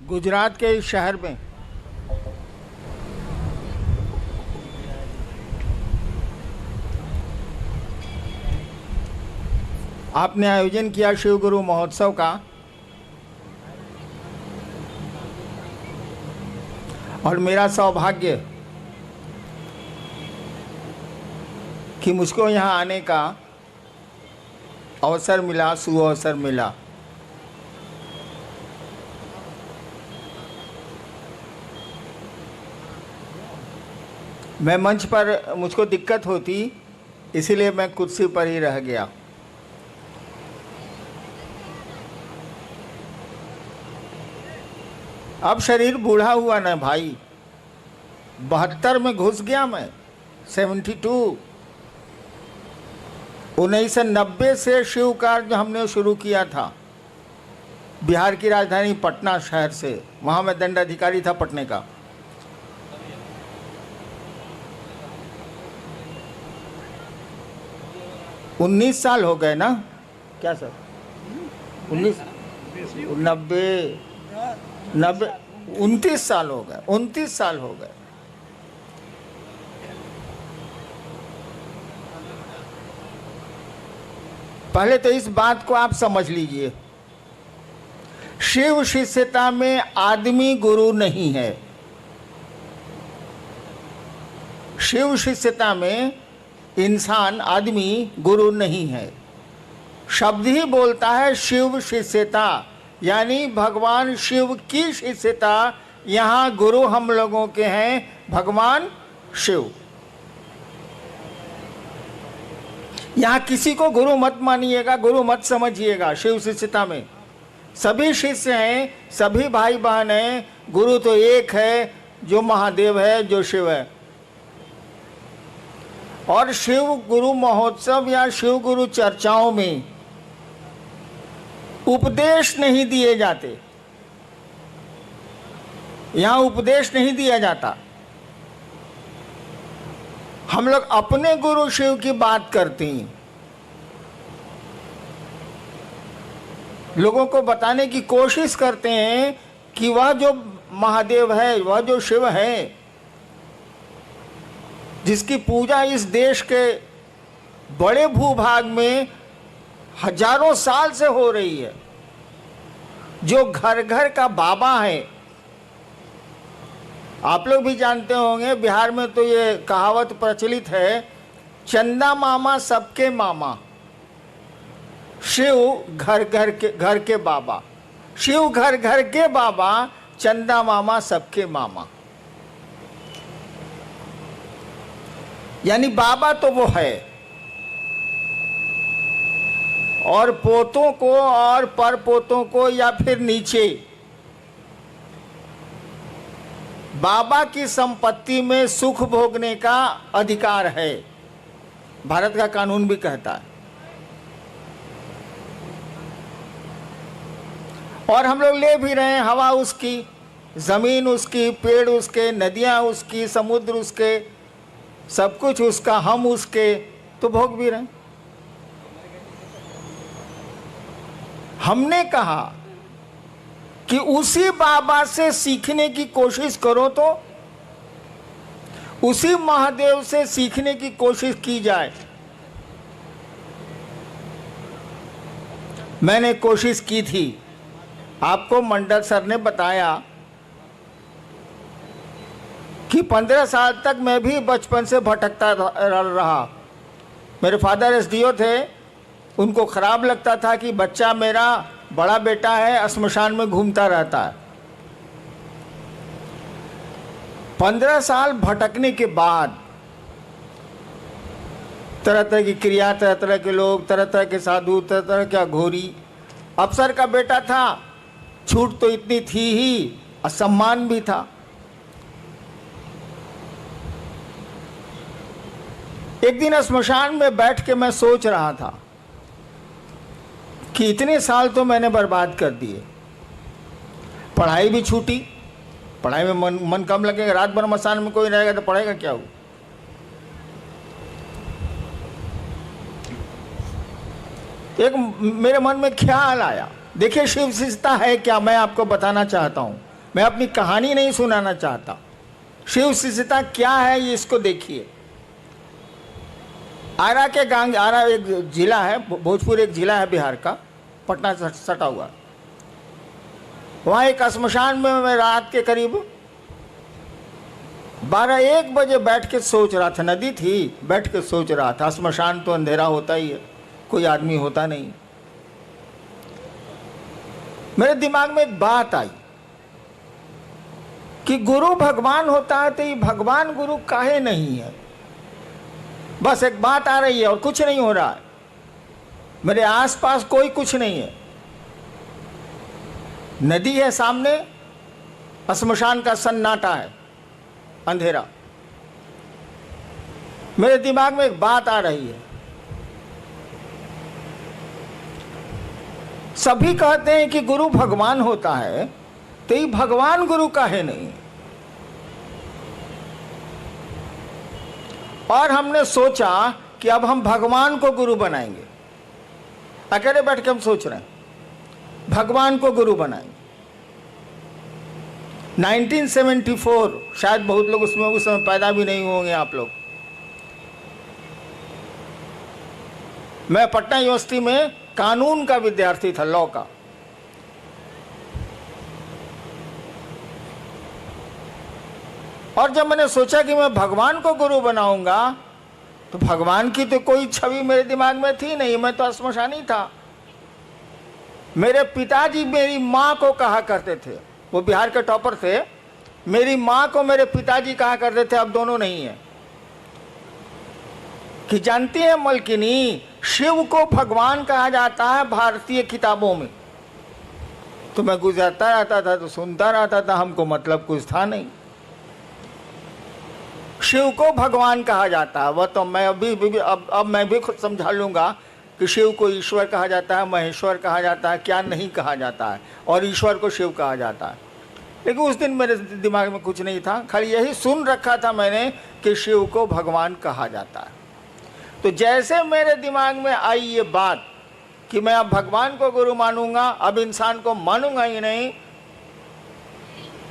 गुजरात के इस शहर में आपने आयोजन किया शिव गुरु महोत्सव का, और मेरा सौभाग्य कि मुझको यहाँ आने का अवसर मिला, सुअवसर मिला। मैं मंच पर मुझको दिक्कत होती, इसीलिए मैं कुर्सी पर ही रह गया। अब शरीर बूढ़ा हुआ ना भाई, 72 में घुस गया मैं, 72। 1990 से शिव कार्य हमने शुरू किया था बिहार की राजधानी पटना शहर से। वहाँ मैं दंडाधिकारी था पटने का। उन्नीस साल हो गए ना, क्या सर? 29 साल हो गए, 29 साल हो गए। पहले तो इस बात को आप समझ लीजिए, शिव शिष्यता में आदमी गुरु नहीं है। शिव शिष्यता में इंसान, आदमी गुरु नहीं है। शब्द ही बोलता है शिव शिष्यता, यानी भगवान शिव की शिष्यता। यहाँ गुरु हम लोगों के हैं भगवान शिव। यहाँ किसी को गुरु मत मानिएगा, गुरु मत समझिएगा। शिव शिष्यता में सभी शिष्य हैं, सभी भाई बहन हैं। गुरु तो एक है, जो महादेव है, जो शिव है। और शिव गुरु महोत्सव या शिव गुरु चर्चाओं में उपदेश नहीं दिए जाते। यहाँ उपदेश नहीं दिया जाता। हम लोग अपने गुरु शिव की बात करते हैं, लोगों को बताने की कोशिश करते हैं कि वह जो महादेव है, वह जो शिव है, जिसकी पूजा इस देश के बड़े भूभाग में हजारों साल से हो रही है, जो घर घर का बाबा है। आप लोग भी जानते होंगे, बिहार में तो ये कहावत प्रचलित है, चंदा मामा सबके मामा, शिव घर घर के बाबा। शिव घर घर के बाबा, चंदा मामा सबके मामा। यानी बाबा तो वो है, और पोतों को और परपोतों को या फिर नीचे बाबा की संपत्ति में सुख भोगने का अधिकार है, भारत का कानून भी कहता है। और हम लोग ले भी रहे हैं, हवा उसकी, जमीन उसकी, पेड़ उसके, नदियां उसकी, समुद्र उसके, सब कुछ उसका, हम उसके, तो भोग भी रहे हैं। हमने कहा कि उसी बाबा से सीखने की कोशिश करो, तो उसी महादेव से सीखने की कोशिश की जाए। मैंने कोशिश की थी, आपको मंडल सर ने बताया कि 15 साल तक मैं भी बचपन से भटकता रहा। मेरे फादर एसडीओ थे, उनको खराब लगता था कि बच्चा मेरा, बड़ा बेटा है, श्मशान में घूमता रहता है। 15 साल भटकने के बाद तरह तरह की क्रिया, तरह तरह के लोग, तरह तरह के साधु, तरह तरह का घोरी। अफसर का बेटा था, छूट तो इतनी थी ही, असम्मान भी था। एक दिन श्मशान में बैठ के मैं सोच रहा था कि इतने साल तो मैंने बर्बाद कर दिए। पढ़ाई भी छूटी, पढ़ाई में मन कम लगेगा। रात भर मसान में कोई रहेगा तो पढ़ेगा क्या हो। एक मेरे मन में ख्याल आया, देखिए शिव शिष्यता है क्या, मैं आपको बताना चाहता हूँ। मैं अपनी कहानी नहीं सुनाना चाहता। शिव शिष्यता क्या है ये इसको देखिए। आरा के गांग, आरा एक जिला है, भोजपुर एक जिला है बिहार का, पटना से सटा हुआ। वहाँ एक श्मशान में मैं रात के करीब 12-1 बजे बैठ के सोच रहा था। नदी थी, बैठ के सोच रहा था। श्मशान तो अंधेरा होता ही है, कोई आदमी होता नहीं। मेरे दिमाग में एक बात आई कि गुरु भगवान होता है तो ये भगवान गुरु काहे नहीं है। बस एक बात आ रही है और कुछ नहीं हो रहा है। मेरे आसपास कोई कुछ नहीं है, नदी है सामने, श्मशान का सन्नाटा है, अंधेरा। मेरे दिमाग में एक बात आ रही है, सभी कहते हैं कि गुरु भगवान होता है तो ये भगवान गुरु काहे नहीं। और हमने सोचा कि अब हम भगवान को गुरु बनाएंगे। अकेले बैठ के हम सोच रहे हैं भगवान को गुरु बनाएंगे। 1974, शायद बहुत लोग उसमें उस समय पैदा भी नहीं होंगे आप लोग। मैं पटना यूनिवर्सिटी में कानून का विद्यार्थी था, लॉ का। और जब मैंने सोचा कि मैं भगवान को गुरु बनाऊंगा तो भगवान की तो कोई छवि मेरे दिमाग में थी नहीं, मैं तो श्मशानी था। मेरे पिताजी मेरी माँ को कहा करते थे, वो बिहार के टॉपर थे, मेरी माँ को मेरे पिताजी कहा करते थे, अब दोनों नहीं है, कि जानती है मलकिनी, शिव को भगवान कहा जाता है भारतीय किताबों में। तो मैं गुजरता रहता था तो सुनता रहता था, हमको मतलब कुछ था नहीं। शिव को भगवान कहा जाता है, वह तो मैं अब मैं भी खुद समझा लूँगा कि शिव को ईश्वर कहा जाता है, महेश्वर कहा जाता है, क्या नहीं कहा जाता है, और ईश्वर को शिव कहा जाता है। लेकिन उस दिन मेरे दिमाग में कुछ नहीं था, खाली यही सुन रखा था मैंने कि शिव को भगवान कहा जाता है। तो जैसे मेरे दिमाग में आई ये बात कि मैं अब भगवान को गुरु मानूंगा, अब इंसान को मानूंगा ही नहीं,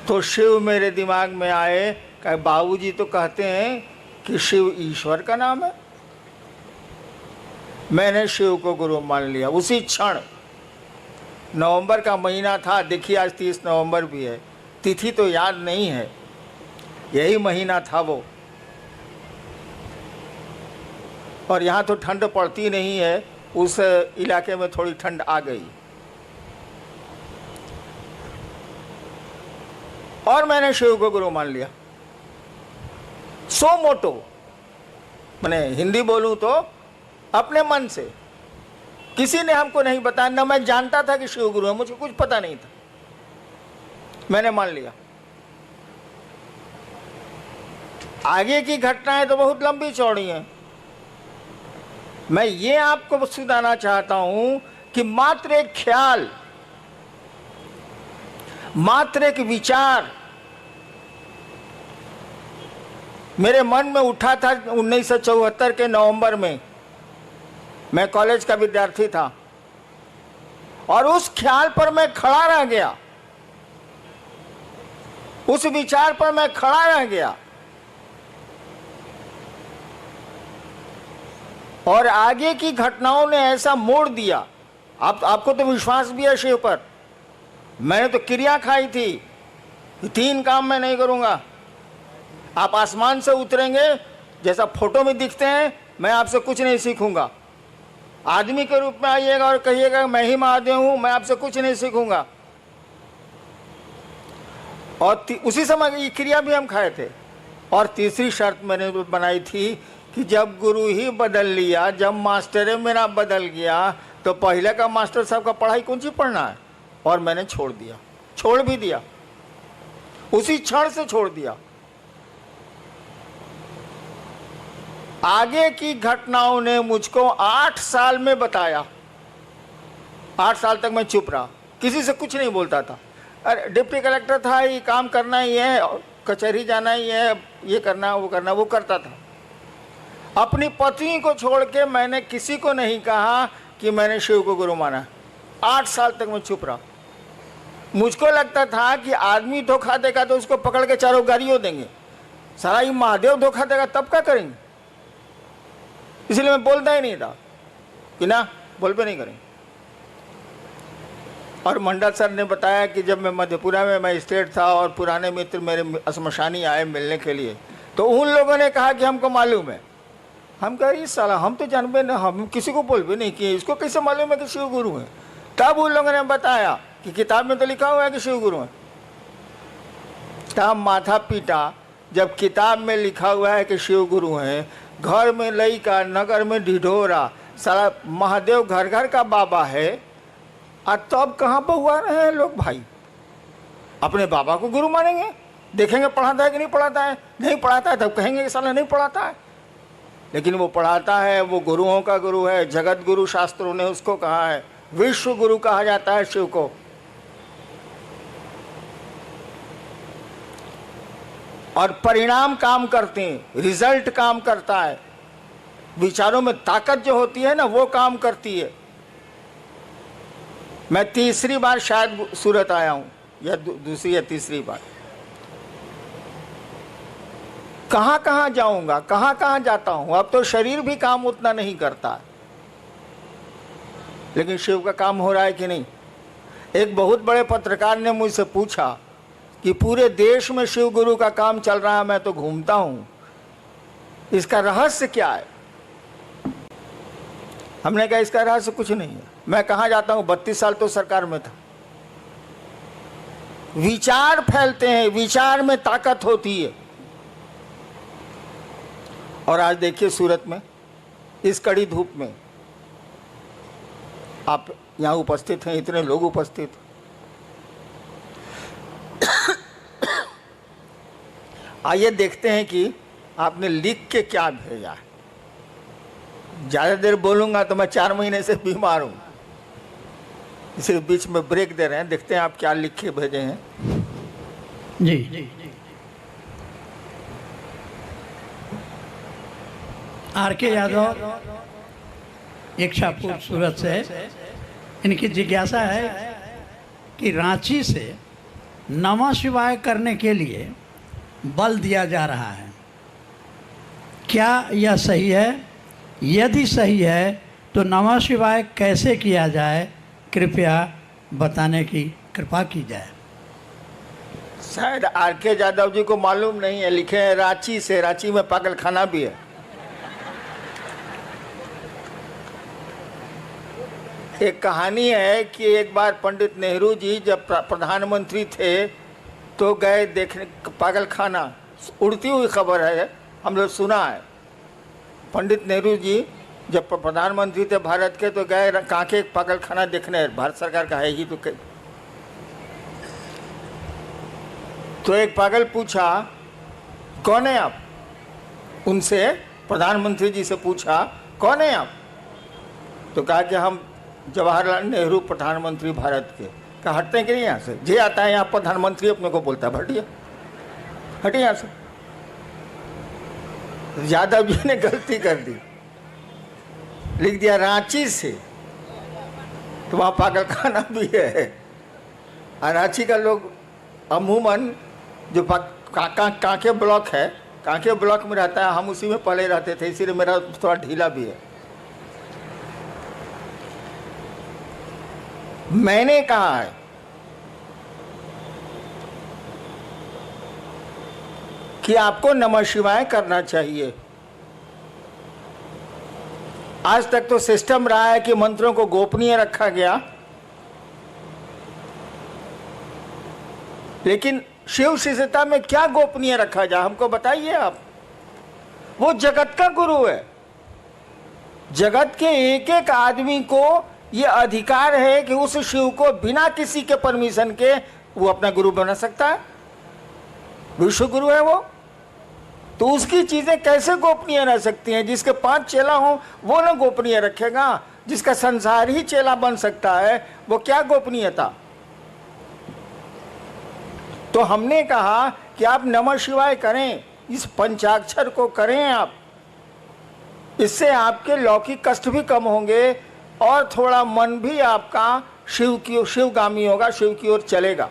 तो शिव मेरे दिमाग में आए। कहे बाबूजी तो कहते हैं कि शिव ईश्वर का नाम है। मैंने शिव को गुरु मान लिया उसी क्षण। नवंबर का महीना था, देखिए आज 30 नवंबर भी है, तिथि तो याद नहीं है, यही महीना था वो। और यहाँ तो ठंड पड़ती नहीं है, उस इलाके में थोड़ी ठंड आ गई। और मैंने शिव को गुरु मान लिया, सो मोटो, मैंने हिंदी बोलूं तो अपने मन से। किसी ने हमको नहीं बताया, ना मैं जानता था कि शिव गुरु है, मुझे कुछ पता नहीं था, मैंने मान लिया। आगे की घटनाएं तो बहुत लंबी चौड़ी हैं। मैं ये आपको सुनाना चाहता हूं कि मात्र एक ख्याल, मात्र एक विचार मेरे मन में उठा था 1974 के नवंबर में। मैं कॉलेज का विद्यार्थी था और उस ख्याल पर मैं खड़ा रह गया, उस विचार पर मैं खड़ा रह गया। और आगे की घटनाओं ने ऐसा मोड़ दिया। आपको तो विश्वास भी है शिव पर। मैंने तो क्रिया खाई थी कि 3 काम मैं नहीं करूंगा। आप आसमान से उतरेंगे जैसा फोटो में दिखते हैं, मैं आपसे कुछ नहीं सीखूंगा। आदमी के रूप में आइएगा और कहिएगा मैं ही महादेव हूं, मैं आपसे कुछ नहीं सीखूंगा। और उसी समय ये क्रिया भी हम खाए थे। और तीसरी शर्त मैंने बनाई थी कि जब गुरु ही बदल लिया, जब मास्टर मेरा बदल गया, तो पहले का मास्टर साहब का पढ़ाई कौन सी पढ़ना है। और मैंने छोड़ दिया, छोड़ भी दिया, उसी क्षण से छोड़ दिया। आगे की घटनाओं ने मुझको 8 साल में बताया। 8 साल तक मैं चुप रहा, किसी से कुछ नहीं बोलता था। अरे डिप्टी कलेक्टर था, ये काम करना ही है, कचहरी जाना ही है, ये करना वो करना, वो करता था। अपनी पत्नी को छोड़ के मैंने किसी को नहीं कहा कि मैंने शिव को गुरु माना। 8 साल तक मैं चुप रहा। मुझको लगता था कि आदमी धोखा देगा तो उसको पकड़ के चारों गाड़ियों देंगे, सारा ही महादेव धोखा देगा तब क्या करेंगे। इसलिए मैं बोलता ही नहीं था कि ना बोल पे नहीं करेंगे। और मंडल सर ने बताया कि जब मैं मधेपुरा में मजिस्ट्रेट था और पुराने मित्र मेरे शमशानी आए मिलने के लिए, तो उन लोगों ने कहा कि हमको मालूम है। हम कह रही साला हम तो जानबे ना, हम किसी को बोल भी नहीं किए, इसको कैसे मालूम है कि शिव गुरु है। तब उन लोगों ने बताया कि किताब में तो लिखा हुआ है कि शिव गुरु है। तब माथा पीटा, जब किताब में लिखा हुआ है कि शिव गुरु हैं, घर में लइका नगर में ढिढोरा, सारा महादेव घर घर का बाबा है, और तब कहाँ पर हुआ रहे हैं लोग भाई। अपने बाबा को गुरु मानेंगे, देखेंगे पढ़ाता है कि नहीं पढ़ाता है, नहीं पढ़ाता है तब कहेंगे कि साला नहीं पढ़ाता है, लेकिन वो पढ़ाता है, वो गुरुओं का गुरु है। जगत गुरु शास्त्रों ने उसको कहा है, विश्व गुरु कहा जाता है शिव को। और परिणाम काम करते हैं, रिजल्ट काम करता है, विचारों में ताकत जो होती है ना वो काम करती है। मैं तीसरी बार शायद सूरत आया हूं, या दूसरी या तीसरी बार। कहां कहां जाऊंगा, कहां कहां जाता हूं। अब तो शरीर भी काम उतना नहीं करता, लेकिन शिव का काम हो रहा है कि नहीं। एक बहुत बड़े पत्रकार ने मुझसे पूछा कि पूरे देश में शिव गुरु का काम चल रहा है, मैं तो घूमता हूं, इसका रहस्य क्या है। हमने कहा इसका रहस्य कुछ नहीं है। मैं कहाँ जाता हूँ, 32 साल तो सरकार में था। विचार फैलते हैं, विचार में ताकत होती है। और आज देखिए सूरत में इस कड़ी धूप में आप यहाँ उपस्थित हैं, इतने लोग उपस्थित। आइए देखते हैं कि आपने लिख के क्या भेजा है। ज़्यादा देर बोलूँगा तो मैं 4 महीने से बीमार हूँ, इसलिए बीच में ब्रेक दे रहे हैं। देखते हैं आप क्या लिख के भेजे हैं। जी आर.के. यादव, इच्छापुर, सूरत से। इनकी जिज्ञासा है कि रांची से नमः शिवाय करने के लिए बल दिया जा रहा है, क्या यह सही है? यदि सही है तो नमः शिवाय कैसे किया जाए, कृपया बताने की कृपा की जाए। शायद आर.के. यादव जी को मालूम नहीं है, लिखे हैं रांची से। रांची में पागल खाना भी है। एक कहानी है कि एक बार पंडित नेहरू जी जब प्रधानमंत्री थे तो गए देखने पागल खाना। उड़ती हुई खबर है, हम लोग सुना है। पंडित नेहरू जी जब प्रधानमंत्री थे भारत के तो गए कांके पागल खाना देखने, भारत सरकार का है ही तो एक पागल पूछा कौन है आप। उनसे प्रधानमंत्री जी से पूछा कौन है आप, तो कहा कि हम जवाहरलाल नेहरू प्रधानमंत्री भारत के। कहा हटते हैं कि नहीं यहाँ से, जे आता है यहाँ प्रधानमंत्री अपने को बोलता है हटिए हटिए यहाँ से। यादव जी ने गलती कर दी, लिख दिया रांची से, तो वहाँ पागल खाना भी है। और रांची का लोग अमूमन जो कांके ब्लॉक है, कांके ब्लॉक में रहता है, हम उसी में पहले रहते थे, इसीलिए मेरा थोड़ा ढीला भी है। मैंने कहा है कि आपको नमः शिवाय करना चाहिए। आज तक तो सिस्टम रहा है कि मंत्रों को गोपनीय रखा गया, लेकिन शिव शिष्यता में क्या गोपनीय रखा जाए, हमको बताइए आप। वो जगत का गुरु है, जगत के एक एक आदमी को ये अधिकार है कि उस शिव को बिना किसी के परमिशन के वो अपना गुरु बना सकता है। विश्व गुरु है वो, तो उसकी चीजें कैसे गोपनीय रह सकती हैं। जिसके 5 चेला हो वो ना गोपनीय रखेगा, जिसका संसार ही चेला बन सकता है वो क्या गोपनीयता। तो हमने कहा कि आप नमः शिवाय करें, इस पंचाक्षर को करें आप, इससे आपके लौकिक कष्ट भी कम होंगे और थोड़ा मन भी आपका शिवगामी होगा, शिव की ओर चलेगा।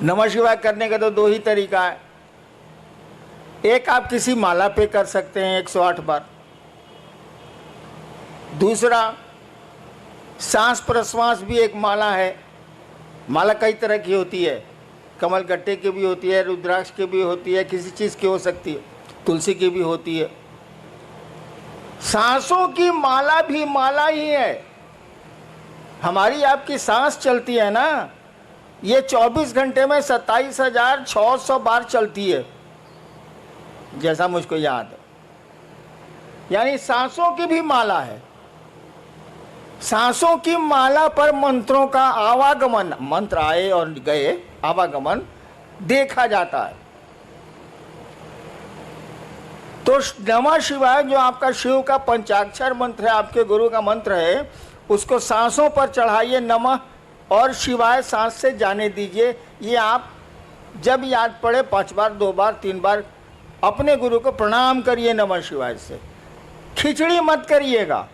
नमः शिवाय करने का तो दो ही तरीका है। एक, आप किसी माला पे कर सकते हैं 108 बार। दूसरा, सांस प्रश्वास भी एक माला है। माला कई तरह की होती है, कमल गट्टे की भी होती है, रुद्राक्ष की भी होती है, किसी चीज़ की हो सकती है, तुलसी की भी होती है। सांसों की माला भी माला ही है। हमारी आपकी सांस चलती है ना, ये 24 घंटे में 27,600 बार चलती है, जैसा मुझको याद है। यानी सांसों की भी माला है। सांसों की माला पर मंत्रों का आवागमन, मंत्र आए और गए, आवागमन देखा जाता है। तो नमः शिवाय जो आपका शिव का पंचाक्षर मंत्र है, आपके गुरु का मंत्र है, उसको सांसों पर चढ़ाइए नमः और शिवाय सांस से जाने दीजिए। ये आप जब याद पड़े 5 बार, 2 बार, 3 बार अपने गुरु को प्रणाम करिए नमः शिवाय से। खिचड़ी मत करिएगा।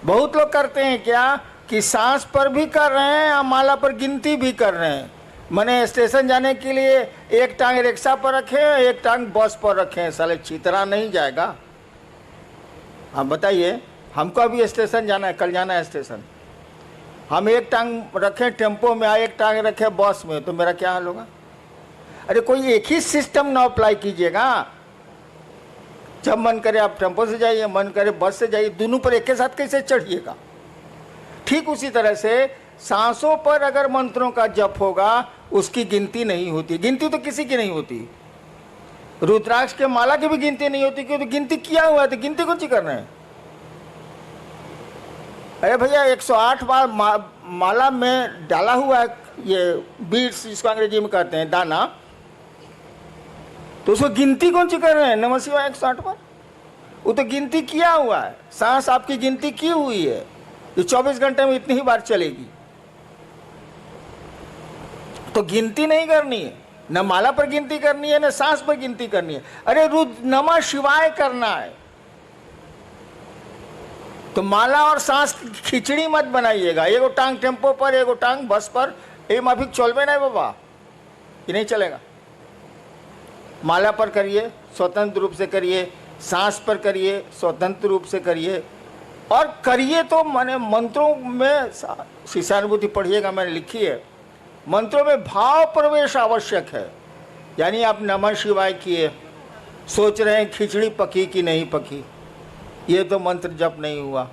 बहुत लोग करते हैं क्या कि सांस पर भी कर रहे हैं और माला पर गिनती भी कर रहे हैं। मैंने स्टेशन जाने के लिए एक टांग रिक्शा पर रखे, एक टांग बस पर रखे, साले चितरा नहीं जाएगा। आप बताइए, हमको अभी स्टेशन जाना है, कल जाना है स्टेशन, हम एक टांग रखें टेम्पो में, एक टांग रखे बस में, तो मेरा क्या हाल होगा? अरे कोई एक ही सिस्टम ना अप्लाई कीजिएगा। जब मन करे आप टेम्पो से जाइए, मन करे बस से जाइए, दोनों पर एक के साथ कैसे चढ़िएगा? ठीक उसी तरह से सांसों पर अगर मंत्रों का जप होगा, उसकी गिनती नहीं होती। गिनती तो किसी की नहीं होती। रुद्राक्ष के माला की भी गिनती नहीं होती, क्योंकि गिनती किया हुआ है, तो गिनती कुछ ही कर रहे हैं। अरे भैया 108 बार माला में डाला हुआ है ये बीड्स, जिसको अंग्रेजी में कहते हैं दाना, तो उसको गिनती कौन सी कर रहे हैं? नमः शिवाय 108 बार, वो तो गिनती किया हुआ है। सांस आपकी गिनती की हुई है, ये 24 घंटे में इतनी ही बार चलेगी, तो गिनती नहीं करनी है। न माला पर गिनती करनी है, न सांस पर गिनती करनी है। अरे नमः शिवाय करना है, तो माला और सांस खिचड़ी मत बनाइएगा। एगो टांग टेम्पो पर, एगो टांग बस पर, ये माफिक चलबे नहीं बाबा, ये नहीं चलेगा। माला पर करिए, स्वतंत्र रूप से करिए, सांस पर करिए, स्वतंत्र रूप से करिए, और करिए तो मैंने मंत्रों में शिष्यानुभूति पढ़िएगा, मैंने लिखी है। मंत्रों में भाव प्रवेश आवश्यक है। यानी आप नमः शिवाय किए, सोच रहे हैं खिचड़ी पकी कि नहीं पकी, ये तो मंत्र जप नहीं हुआ।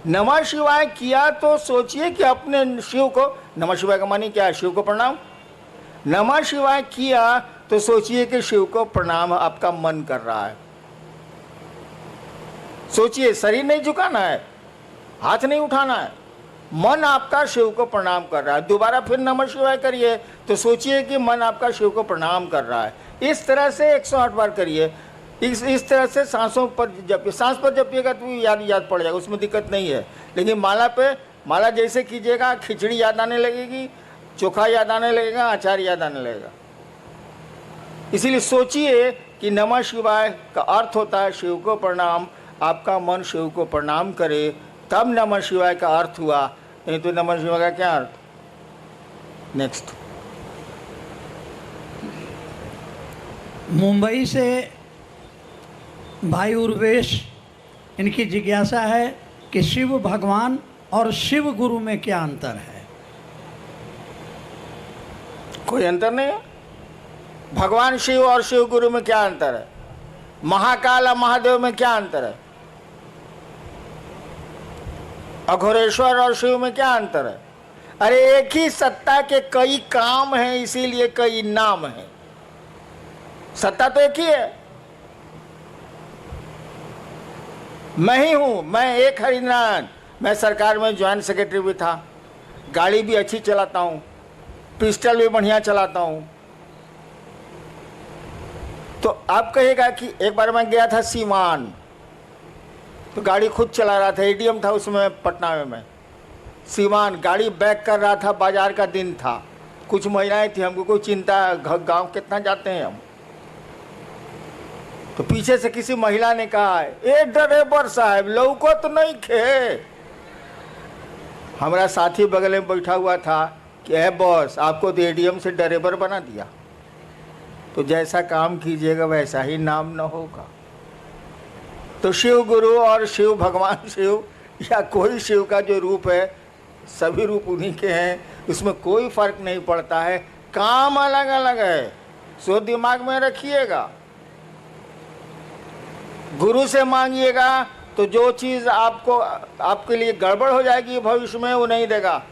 नमः शिवाय किया तो सोचिए कि अपने शिव को, नमः शिवाय का मानी क्या है? शिव को प्रणाम। नमः शिवाय किया तो सोचिए कि शिव को प्रणाम आपका मन कर रहा है। सोचिए, शरीर नहीं झुकाना है, हाथ नहीं उठाना है, मन आपका शिव को प्रणाम कर रहा है। दोबारा फिर नमः शिवाय करिए तो सोचिए कि मन आपका शिव को प्रणाम कर रहा है। इस तरह से 108 बार करिए। इस तरह से सांसों पर जपिए। सांस पर जपिएगा तो याद पड़ जाएगा, उसमें दिक्कत नहीं है। लेकिन माला जैसे कीजिएगा, खिचड़ी याद आने लगेगी, चोखा याद आने लगेगा, अचार याद आने लगेगा। इसीलिए सोचिए कि नमः शिवाय का अर्थ होता है शिव को प्रणाम। आपका मन शिव को प्रणाम करे, तब नमः शिवाय का अर्थ हुआ, नहीं तो नमः शिवाय का क्या अर्थ? नेक्स्ट। मुंबई से भाई उर्वेश, इनकी जिज्ञासा है कि शिव भगवान और शिव गुरु में क्या अंतर है? कोई अंतर नहीं है। भगवान शिव और शिव गुरु में क्या अंतर है? महाकाल और महादेव में क्या अंतर है? अघोरेश्वर और शिव में क्या अंतर है? अरे एक ही सत्ता के कई काम हैं, इसीलिए कई नाम हैं। सत्ता तो एक ही है। मैं ही हूं, मैं एक हरिनारायण। मैं सरकार में ज्वाइंट सेक्रेटरी भी था, गाड़ी भी अच्छी चलाता हूं, पिस्टल भी बढ़िया चलाता हूं। तो आप कहेगा कि एक बार मैं गया था सीवान, तो गाड़ी खुद चला रहा था, एडीएम था उसमें पटना में। मैं सीवान गाड़ी बैक कर रहा था, बाजार का दिन था, कुछ महिलाएं थी, हमको कोई चिंता, गांव कितना जाते हैं हम। तो पीछे से किसी महिला ने कहा, ए ड्राइवर साहब लौको तो नहीं खे, हमारा साथी बगल में बैठा हुआ था कि है बॉस, आपको तो एडीएम से ड्राइवर बना दिया, तो जैसा काम कीजिएगा वैसा ही नाम न होगा। तो शिव गुरु और शिव भगवान शिव या कोई शिव का जो रूप है, सभी रूप उन्हीं के हैं, उसमें कोई फर्क नहीं पड़ता है, काम अलग अलग है, सो दिमाग में रखिएगा। गुरु से मांगिएगा तो जो चीज़ आपको आपके लिए गड़बड़ हो जाएगी भविष्य में वो नहीं देगा।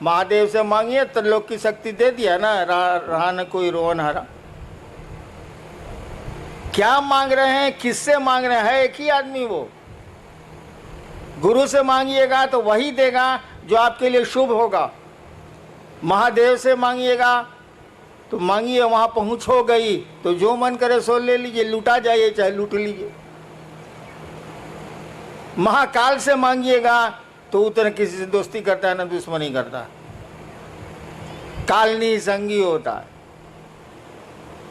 महादेव से मांगिए तो लोग की शक्ति दे दिया ना, रहा न कोई रोवन हरा। क्या मांग रहे हैं, किससे मांग रहे हैं, एक ही आदमी वो। गुरु से मांगिएगा तो वही देगा जो आपके लिए शुभ होगा। महादेव से मांगिएगा तो मांगिए, वहाँ पहुँच हो गई तो जो मन करे सो ले लीजिए, लूटा जाइए चाहे लूट लीजिए। महाकाल से मांगिएगा तो उतना किसी से दोस्ती करता है ना दुश्मनी करता है, कालनी संगी होता है,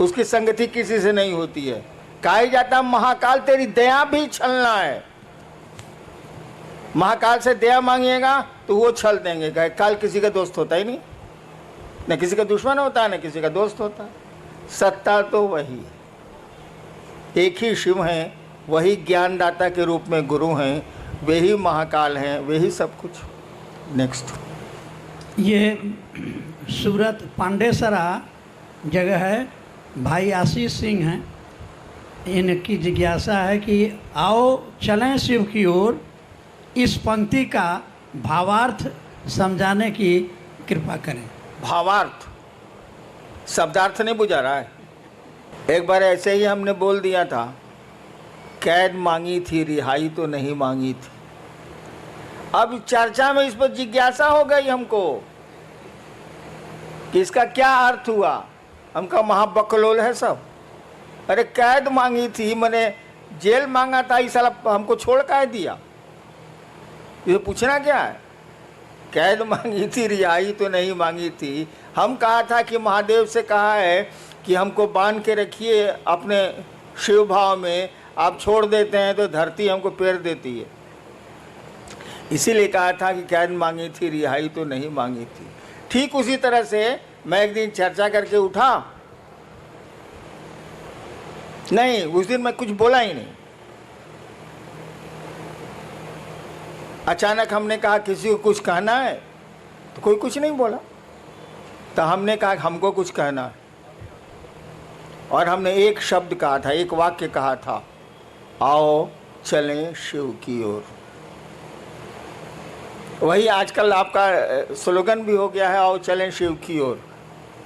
उसकी संगति किसी से नहीं होती है। कहा जाता महाकाल तेरी दया भी छलना है। महाकाल से दया मांगिएगा तो वो छल देंगे। कहे काल किसी का दोस्त होता ही नहीं, न किसी का दुश्मन होता है न किसी का दोस्त होता है। सत्ता तो वही है, एक ही शिव हैं, वही ज्ञानदाता के रूप में गुरु हैं, वे ही महाकाल हैं, वे ही सब कुछ। नेक्स्ट, ये सूरत पांडेसरा जगह है, भाई आशीष सिंह हैं, इनकी जिज्ञासा है कि आओ चलें शिव की ओर, इस पंक्ति का भावार्थ समझाने की कृपा करें। भावार्थ, शब्दार्थ नहीं बुझा रहा है। एक बार ऐसे ही हमने बोल दिया था, कैद मांगी थी रिहाई तो नहीं मांगी थी। अब चर्चा में इस पर जिज्ञासा हो गई हमको कि इसका क्या अर्थ हुआ। हमका महाबकलोल है सब। अरे कैद मांगी थी, मैंने जेल मांगा था, इस साला हमको छोड़ कर दिया, ये पूछना क्या है। कैद मांगी थी रिहाई तो नहीं मांगी थी। हम कहा था कि महादेव से कहा है कि हमको बांध के रखिए अपने शिव भाव में, आप छोड़ देते हैं तो धरती हमको पेड़ देती है, इसीलिए कहा था कि कैद मांगी थी रिहाई तो नहीं मांगी थी। ठीक उसी तरह से मैं एक दिन चर्चा करके उठा, नहीं उस दिन मैं कुछ बोला ही नहीं। अचानक हमने कहा किसी को कुछ कहना है तो कोई कुछ नहीं बोला, तो हमने कहा हमको कुछ कहना है, और हमने एक शब्द कहा था, एक वाक्य कहा था, आओ चलें शिव की ओर। वही आजकल आपका स्लोगन भी हो गया है, आओ चलें शिव की ओर।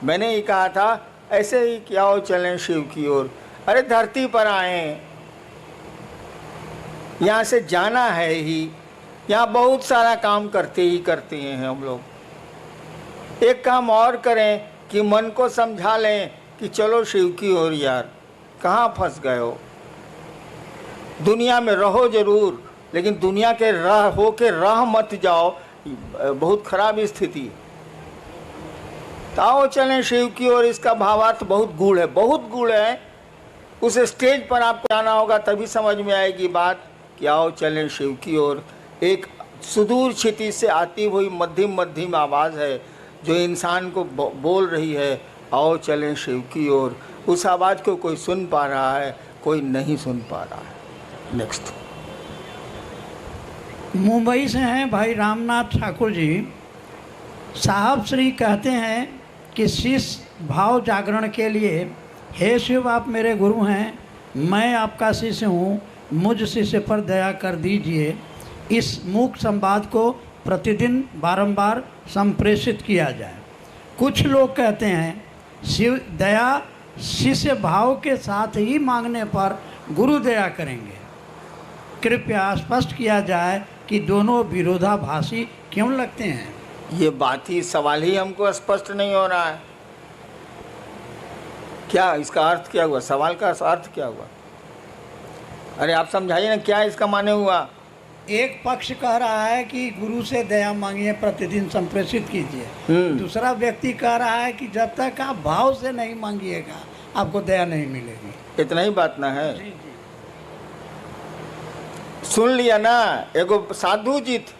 मैंने ही कहा था ऐसे ही कि आओ चलें शिव की ओर। अरे धरती पर आए, यहाँ से जाना है ही, यहाँ बहुत सारा काम करते ही करते हैं हम लोग। एक काम और करें कि मन को समझा लें कि चलो शिव की ओर यार, कहाँ फंस गए हो। दुनिया में रहो जरूर, लेकिन दुनिया के राह हो के राह मत जाओ, बहुत खराब स्थिति। तो आओ चलें शिव की ओर, इसका भावार्थ बहुत गूढ़ है, बहुत गूढ़ है। उस स्टेज पर आपको आना होगा तभी समझ में आएगी बात कि आओ चलें शिव की ओर। एक सुदूर क्षिति से आती हुई मध्यम मध्यम आवाज़ है जो इंसान को बोल रही है, आओ चलें शिव की ओर। उस आवाज़ को कोई सुन पा रहा है, कोई नहीं सुन पा रहा है। नेक्स्ट, मुंबई से हैं भाई रामनाथ ठाकुर जी। साहब श्री कहते हैं कि शिष्य भाव जागरण के लिए, हे शिव आप मेरे गुरु हैं, मैं आपका शिष्य हूँ, मुझ शिष्य पर दया कर दीजिए। इस मूक संवाद को प्रतिदिन बारंबार संप्रेषित किया जाए। कुछ लोग कहते हैं शिव दया शिष्य भाव के साथ ही मांगने पर गुरु दया करेंगे। कृपया स्पष्ट किया जाए कि दोनों विरोधाभासी क्यों लगते हैं। ये बात ही, सवाल ही हमको स्पष्ट नहीं हो रहा है। क्या इसका अर्थ क्या हुआ, सवाल का अर्थ क्या हुआ। अरे आप समझाइए ना, क्या इसका माने हुआ। एक पक्ष कह रहा है कि गुरु से दया मांगिए, प्रतिदिन संप्रेषित कीजिए। दूसरा व्यक्ति कह रहा है कि जब तक आप भाव से नहीं मांगिएगा आपको दया नहीं मिलेगी। इतना ही बात ना है। जी जी। सुन लिया ना। एगो साधु जी थे,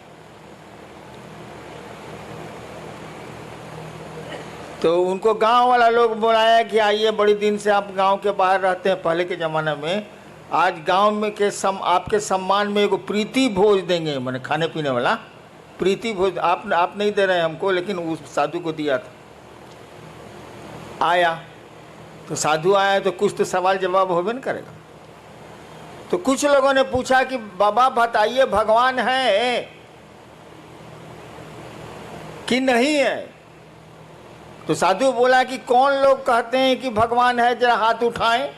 तो उनको गांव वाला लोग बुलाया कि आइए, बड़ी दिन से आप गांव के बाहर रहते हैं पहले के ज़माने में, आज गांव में के आपके सम्मान में एगो प्रीति भोज देंगे, मैंने खाने पीने वाला प्रीति भोज। आप नहीं दे रहे हैं हमको, लेकिन उस साधु को दिया था। आया तो साधु आया तो कुछ तो सवाल जवाब होबे न करेगा। तो कुछ लोगों ने पूछा कि बाबा बताइए, भगवान है कि नहीं है? तो साधु बोला कि कौन लोग कहते हैं कि भगवान है, जरा हाथ उठाएं।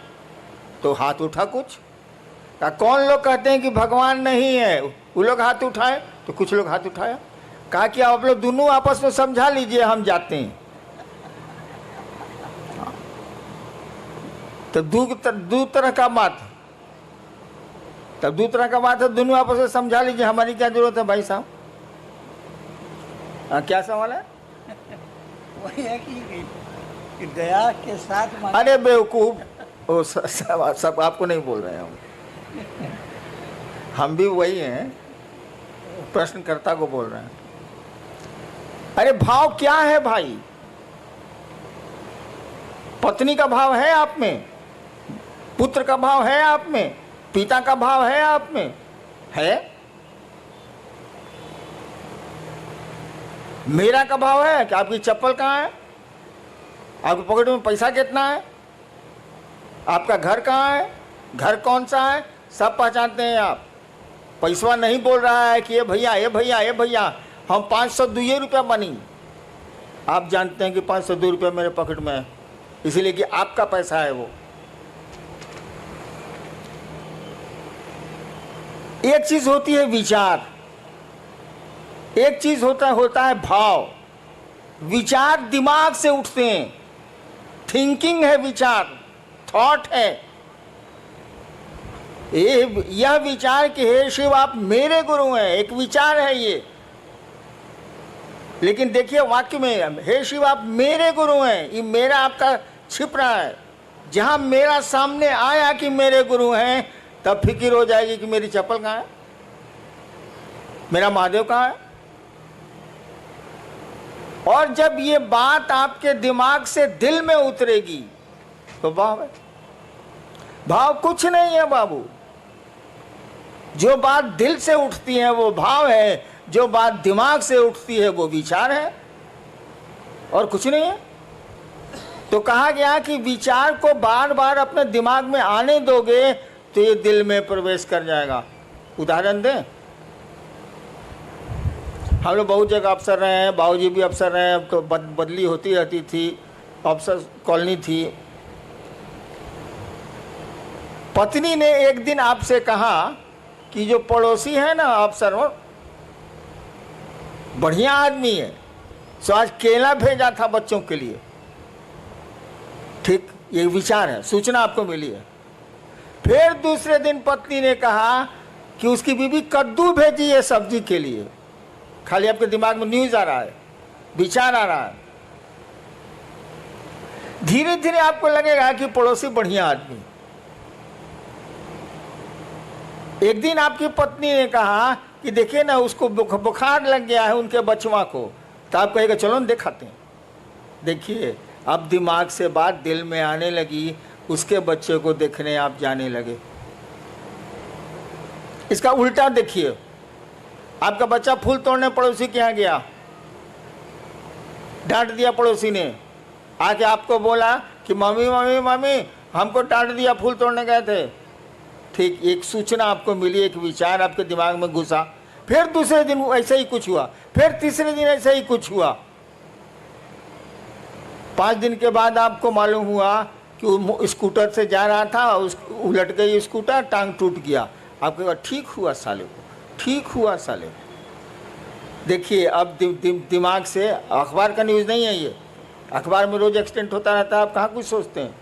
तो हाथ उठा कुछ। कहा कौन लोग कहते हैं कि भगवान नहीं है? वो लोग हाथ उठाए। तो कुछ लोग हाथ उठाया। कहा कि आप लोग दोनों आपस में समझा लीजिए, हम जाते हैं। तो दो तरह का बात, तब दो तरह का बात है, दोनों आपस में समझा लीजिए, हमारी क्या जरूरत है भाई साहब? क्या सवाल है? वही है कि दया के साथ। अरे बेवकूफ, वो सब आपको नहीं बोल रहे हैं हम भी वही हैं, प्रश्नकर्ता को बोल रहे हैं। अरे भाव क्या है भाई? पत्नी का भाव है आप में, पुत्र का भाव है आप में, पिता का भाव है आप में, है? मेरा का भाव है कि आपकी चप्पल कहाँ है, आपके पॉकेट में पैसा कितना है, आपका घर कहाँ है, घर कौन सा है, सब पहचानते हैं आप। पैसा नहीं बोल रहा है कि ये भैया ये भैया ये भैया हम 502 रुपया बनी। आप जानते हैं कि 502 रुपया मेरे पॉकेट में है, इसलिए कि आपका पैसा है वो। एक चीज होती है विचार, एक चीज होता है भाव। विचार दिमाग से उठते हैं, थिंकिंग है विचार, थॉट है। यह विचार कि हे शिव आप मेरे गुरु हैं, एक विचार है ये। लेकिन देखिए वाक्य में हे शिव आप मेरे गुरु हैं, ये मेरा आपका छिप रहा है। जहां मेरा सामने आया कि मेरे गुरु हैं, तब फिक्र हो जाएगी कि मेरी चप्पल कहाँ है, मेरा महादेव कहाँ है। और जब ये बात आपके दिमाग से दिल में उतरेगी तो भाव है। भाव कुछ नहीं है बाबू, जो बात दिल से उठती है वो भाव है, जो बात दिमाग से उठती है वो विचार है, और कुछ नहीं है। तो कहा गया कि विचार को बार बार अपने दिमाग में आने दोगे तो ये दिल में प्रवेश कर जाएगा। उदाहरण दें, हम लोग बहुत जगह अफसर रहे हैं, बाबूजी भी अफसर रहे हैं, तो बदली होती रहती थी, अफसर कॉलोनी थी। पत्नी ने एक दिन आपसे कहा कि जो पड़ोसी है ना अफसर, वो बढ़िया आदमी है, सो आज केला भेजा था बच्चों के लिए। ठीक, ये विचार है, सूचना आपको मिली है। फिर दूसरे दिन पत्नी ने कहा कि उसकी बीवी कद्दू भेजी है सब्जी के लिए। खाली आपके दिमाग में न्यूज आ रहा है, विचार आ रहा है। धीरे धीरे आपको लगेगा कि पड़ोसी बढ़िया आदमी। एक दिन आपकी पत्नी ने कहा कि देखिए ना उसको बुखार लग गया है उनके बचवा को, तो आप कहेगा चलो दिखाते हैं। देखिए अब दिमाग से बात दिल में आने लगी, उसके बच्चे को देखने आप जाने लगे। इसका उल्टा देखिए, आपका बच्चा फूल तोड़ने पड़ोसी के यहाँ गया, डांट दिया पड़ोसी ने, आके आपको बोला कि मम्मी मम्मी मम्मी हमको डांट दिया, फूल तोड़ने गए थे। ठीक, एक सूचना आपको मिली, एक विचार आपके दिमाग में घुसा। फिर दूसरे दिन ऐसे ही कुछ हुआ, फिर तीसरे दिन ऐसे ही कुछ हुआ। 5 दिन के बाद आपको मालूम हुआ कि वो स्कूटर से जा रहा था, उलट गई स्कूटर, टांग टूट गया। आपके कहा ठीक हुआ साले को, ठीक हुआ साले। देखिए अब दिमाग से, अखबार का न्यूज़ नहीं है ये, अखबार में रोज एक्सीडेंट होता रहता है, आप कहाँ कुछ सोचते हैं।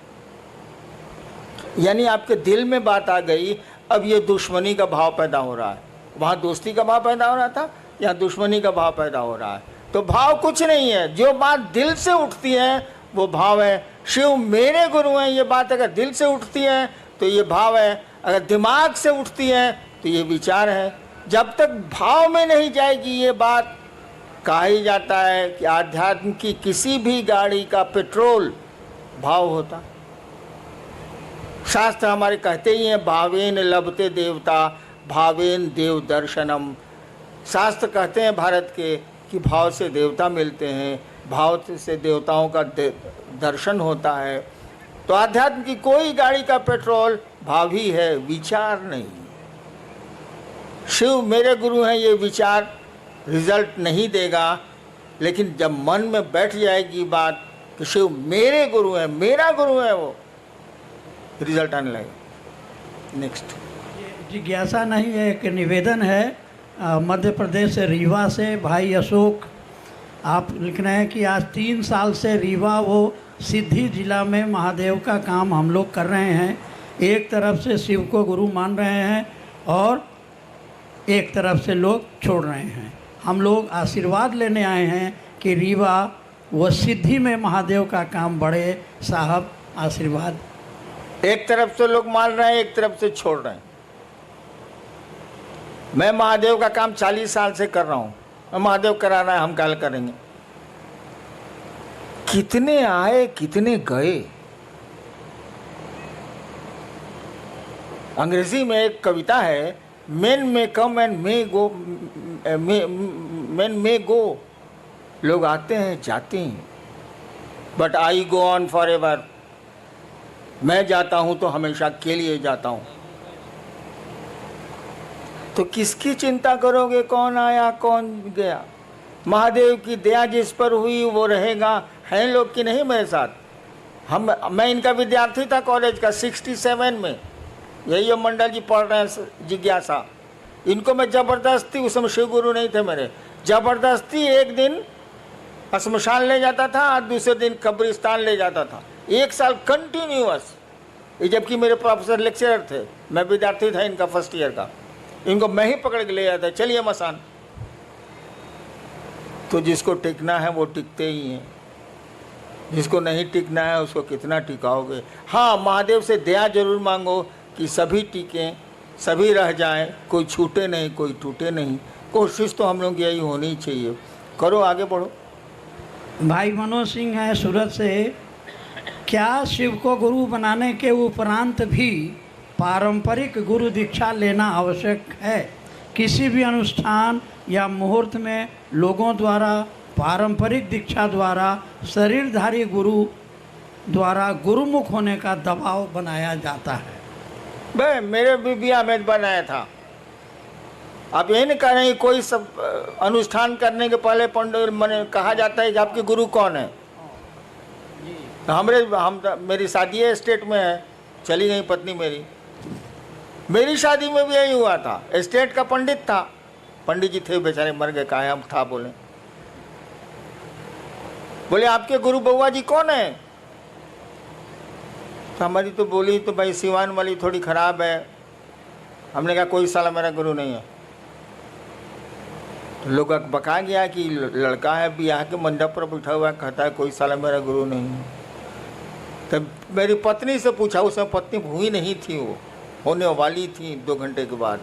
यानी आपके दिल में बात आ गई, अब ये दुश्मनी का भाव पैदा हो रहा है। वहाँ दोस्ती का भाव पैदा हो रहा था, यहाँ दुश्मनी का भाव पैदा हो रहा है। तो भाव कुछ नहीं है, जो बात दिल से उठती है वो भाव है। शिव मेरे गुरु हैं, ये बात अगर दिल से उठती है तो ये भाव है, अगर दिमाग से उठती है तो ये विचार है। जब तक भाव में नहीं जाएगी ये बात, कहा ही जाता है कि आध्यात्म की किसी भी गाड़ी का पेट्रोल भाव होता। शास्त्र हमारे कहते ही हैं भावेन लभते देवता भावेन देव दर्शनम। शास्त्र कहते हैं भारत के कि भाव से देवता मिलते हैं, भाव से देवताओं का दर्शन होता है। तो आध्यात्म की कोई गाड़ी का पेट्रोल भाव ही है, विचार नहीं। शिव मेरे गुरु हैं ये विचार रिजल्ट नहीं देगा, लेकिन जब मन में बैठ जाएगी बात कि शिव मेरे गुरु हैं, मेरा गुरु है, वो रिजल्ट आने लगेगा। नेक्स्ट जिज्ञासा नहीं है, एक निवेदन है। मध्य प्रदेश से रीवा से भाई अशोक आप लिख रहे हैं कि आज 3 साल से रीवा वो सिद्धि जिला में महादेव का काम हम लोग कर रहे हैं। एक तरफ से शिव को गुरु मान रहे हैं और एक तरफ से लोग छोड़ रहे हैं। हम लोग आशीर्वाद लेने आए हैं कि रीवा व सिद्धि में महादेव का काम बढ़े। साहब आशीर्वाद। एक तरफ से लोग मान रहे हैं, एक तरफ से छोड़ रहे हैं। मैं महादेव का काम 40 साल से कर रहा हूं और महादेव करा रहा है, हम कल करेंगे। कितने आए कितने गए। अंग्रेजी में एक कविता है, men may come and may go, men may go. लोग आते हैं जाते हैं, but I go on for ever. मैं जाता हूं तो हमेशा के लिए जाता हूं। तो किसकी चिंता करोगे, कौन आया कौन गया। महादेव की दया जिस पर हुई वो रहेगा। हैं लोग कि नहीं मेरे साथ। मैं इनका विद्यार्थी था कॉलेज का 67 में। यही जो मंडल जी पढ़ रहे हैं जिज्ञासा, इनको मैं ज़बरदस्ती, उस समय शिव गुरु नहीं थे मेरे, ज़बरदस्ती एक दिन शमशान ले जाता था और दूसरे दिन कब्रिस्तान ले जाता था। 1 साल कंटिन्यूअस। जबकि मेरे प्रोफेसर लेक्चरर थे, मैं विद्यार्थी था इनका फर्स्ट ईयर का। इनको मैं ही पकड़ के ले जाता, चलिए मसान। तो जिसको टिकना है वो टिकते ही हैं, जिसको नहीं टिकना है उसको कितना टिकाओगे। हाँ, महादेव से दया जरूर मांगो कि सभी टिकें, सभी रह जाएं, कोई छूटे नहीं, कोई टूटे नहीं। कोशिश तो हम लोग यही होनी चाहिए। करो, आगे बढ़ो। भाई मनोज सिंह है सूरत से। क्या शिव को गुरु बनाने के उपरांत भी पारंपरिक गुरु दीक्षा लेना आवश्यक है? किसी भी अनुष्ठान या मुहूर्त में लोगों द्वारा पारंपरिक दीक्षा द्वारा शरीरधारी गुरु द्वारा गुरुमुख होने का दबाव बनाया जाता है। भाई मेरे भी बिया में बनाया था। आप ये नहीं कह रहे हैं कोई सब अनुष्ठान करने के पहले पंडित मैंने कहा जाता है कि आपके गुरु कौन है। मेरी शादी है स्टेट में है, चली गई पत्नी मेरी शादी में भी यही हुआ था। स्टेट का पंडित था, पंडित जी थे बेचारे, मर गए, कहा हम था बोले आपके गुरु बउआ जी कौन है। तो हमारी तो बोली तो भाई सिवान वाली थोड़ी खराब है। हमने कहा कोई साला मेरा गुरु नहीं है। तो लोग बका गया कि लड़का है ब्याह के मंडप पर बैठा हुआ है, कहता है कोई साला मेरा गुरु नहीं है। तब मेरी पत्नी से पूछा, उसमें पत्नी हुई नहीं थी, वो होने वाली थी 2 घंटे के बाद।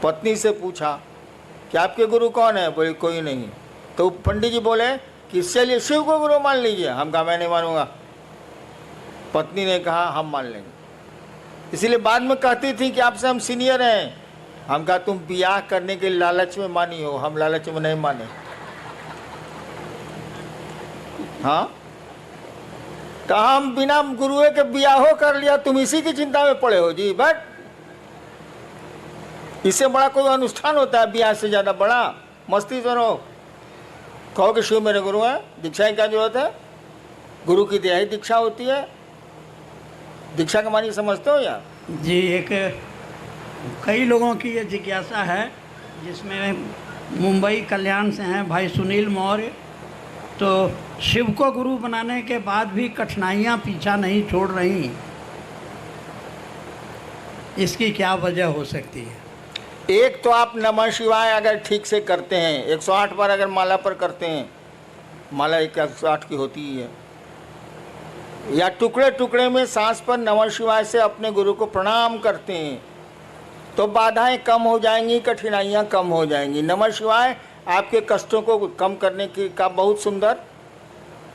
पत्नी से पूछा कि आपके गुरु कौन है, बोले कोई नहीं। तो पंडित जी बोले कि चलिए शिव को गुरु मान लीजिए। हम कहा मैं नहीं मानूंगा। पत्नी ने कहा हम मान लेंगे। इसीलिए बाद में कहती थी कि आपसे हम सीनियर हैं। हम कहा तुम ब्याह करने के लालच में मानी हो, हम लालच में नहीं माने। हाँ, कहा हम बिना गुरुए के ब्याहो कर लिया, तुम इसी की चिंता में पड़े हो जी। बट इससे बड़ा कोई अनुष्ठान होता है ब्याह से ज़्यादा बड़ा? मस्ती करो, कहो कि शिव मेरे गुरु हैं, दीक्षा की क्या जरूरत है? गुरु की दया ही दीक्षा होती है। दीक्षा का मानी समझते हो यार? जी, एक कई लोगों की ये जिज्ञासा है, जिसमें मुंबई कल्याण से हैं भाई सुनील मौर्य। तो शिव को गुरु बनाने के बाद भी कठिनाइयाँ पीछा नहीं छोड़ रही, इसकी क्या वजह हो सकती है? एक तो आप नमः शिवाय अगर ठीक से करते हैं, 108 बार अगर माला पर करते हैं, माला 108 की होती ही है, या टुकड़े टुकड़े में सांस पर नमः शिवाय से अपने गुरु को प्रणाम करते हैं, तो बाधाएं कम हो जाएंगी, कठिनाइयां कम हो जाएंगी। नमः शिवाय आपके कष्टों को कम करने की का बहुत सुंदर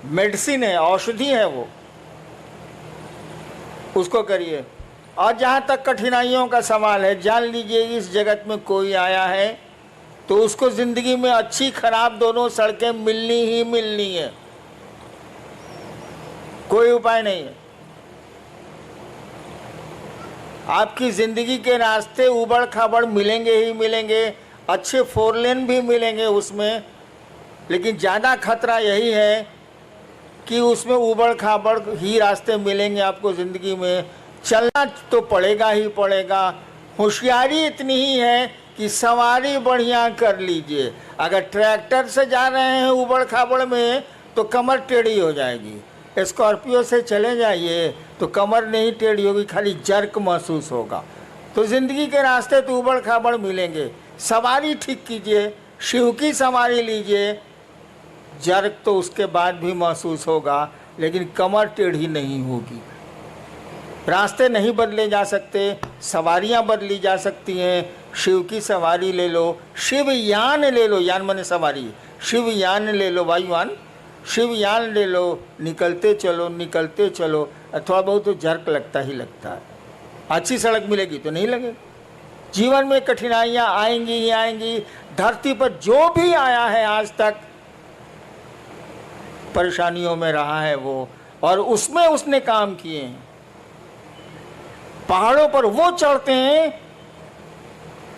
मेडिसिन है, औषधि है वो, उसको करिए। और जहाँ तक कठिनाइयों का सवाल है, जान लीजिए इस जगत में कोई आया है तो उसको ज़िंदगी में अच्छी खराब दोनों सड़कें मिलनी ही मिलनी है, कोई उपाय नहीं है। आपकी ज़िंदगी के रास्ते उबड़ खाबड़ मिलेंगे ही मिलेंगे, अच्छे 4 लेन भी मिलेंगे उसमें, लेकिन ज़्यादा खतरा यही है कि उसमें उबड़ खाबड़ ही रास्ते मिलेंगे आपको ज़िंदगी में। चलना तो पड़ेगा ही पड़ेगा। होशियारी इतनी ही है कि सवारी बढ़िया कर लीजिए। अगर ट्रैक्टर से जा रहे हैं उबड़ खाबड़ में तो कमर टेढ़ी हो जाएगी, स्कॉर्पियो से चले जाइए तो कमर नहीं टेढ़ी होगी, खाली जर्क महसूस होगा। तो ज़िंदगी के रास्ते तो उबड़ खाबड़ मिलेंगे, सवारी ठीक कीजिए, शिव की सवारी लीजिए। जर्क तो उसके बाद भी महसूस होगा, लेकिन कमर टेढ़ी नहीं होगी। रास्ते नहीं बदले जा सकते, सवारियां बदली जा सकती हैं। शिव की सवारी ले लो, शिवयान ले लो, यान माने सवारी, शिवयान ले लो, वायुयान, शिवयान ले लो, निकलते चलो निकलते चलो। थोड़ा बहुत तो जर्क लगता ही लगता है, अच्छी सड़क मिलेगी तो नहीं लगेगी। जीवन में कठिनाइयाँ आएंगी ही आएंगी। धरती पर जो भी आया है आज तक परेशानियों में रहा है वो, और उसमें उसने काम किए हैं। पहाड़ों पर वो चढ़ते हैं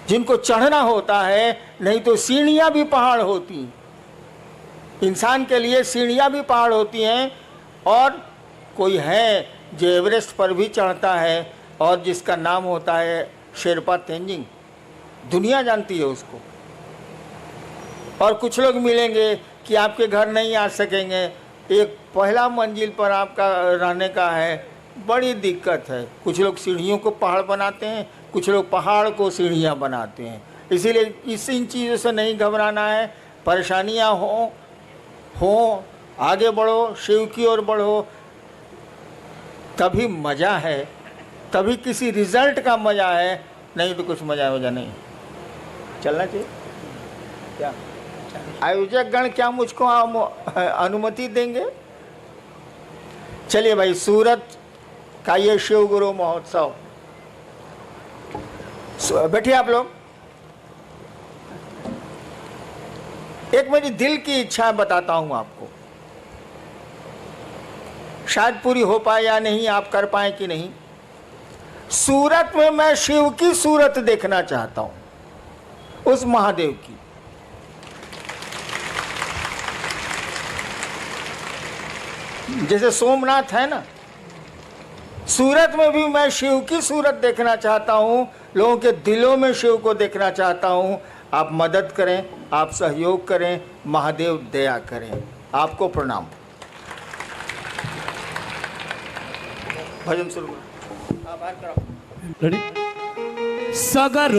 जिनको चढ़ना होता है, नहीं तो सीढ़ियाँ भी पहाड़ होती। इंसान के लिए सीढ़ियाँ भी पहाड़ होती हैं। और कोई है जो एवरेस्ट पर भी चढ़ता है और जिसका नाम होता है शेरपा तेंजिंग, दुनिया जानती है उसको। और कुछ लोग मिलेंगे कि आपके घर नहीं आ सकेंगे, एक पहला मंजिल पर आपका रहने का है, बड़ी दिक्कत है। कुछ लोग सीढ़ियों को पहाड़ बनाते हैं, कुछ लोग पहाड़ को सीढ़ियाँ बनाते हैं। इसीलिए इन चीज़ों से नहीं घबराना है। परेशानियाँ हो आगे बढ़ो, शिव की ओर बढ़ो, तभी मज़ा है, तभी किसी रिजल्ट का मज़ा है, नहीं तो कुछ मज़ा वजह नहीं। चलना चाहिए क्या? आयोजक गण क्या मुझको अनुमति देंगे? चलिए भाई, सूरत का ये शिव गुरु महोत्सव, बैठिए आप लोग। एक मेरी दिल की इच्छा बताता हूं आपको, शायद पूरी हो पाए या नहीं, आप कर पाए कि नहीं। सूरत में मैं शिव की सूरत देखना चाहता हूं, उस महादेव की। जैसे सोमनाथ है ना, सूरत में भी मैं शिव की सूरत देखना चाहता हूं, लोगों के दिलों में शिव को देखना चाहता हूं। आप मदद करें, आप सहयोग करें, महादेव दया करें। आपको प्रणाम। भजन शुरू करो। रेडी? सगर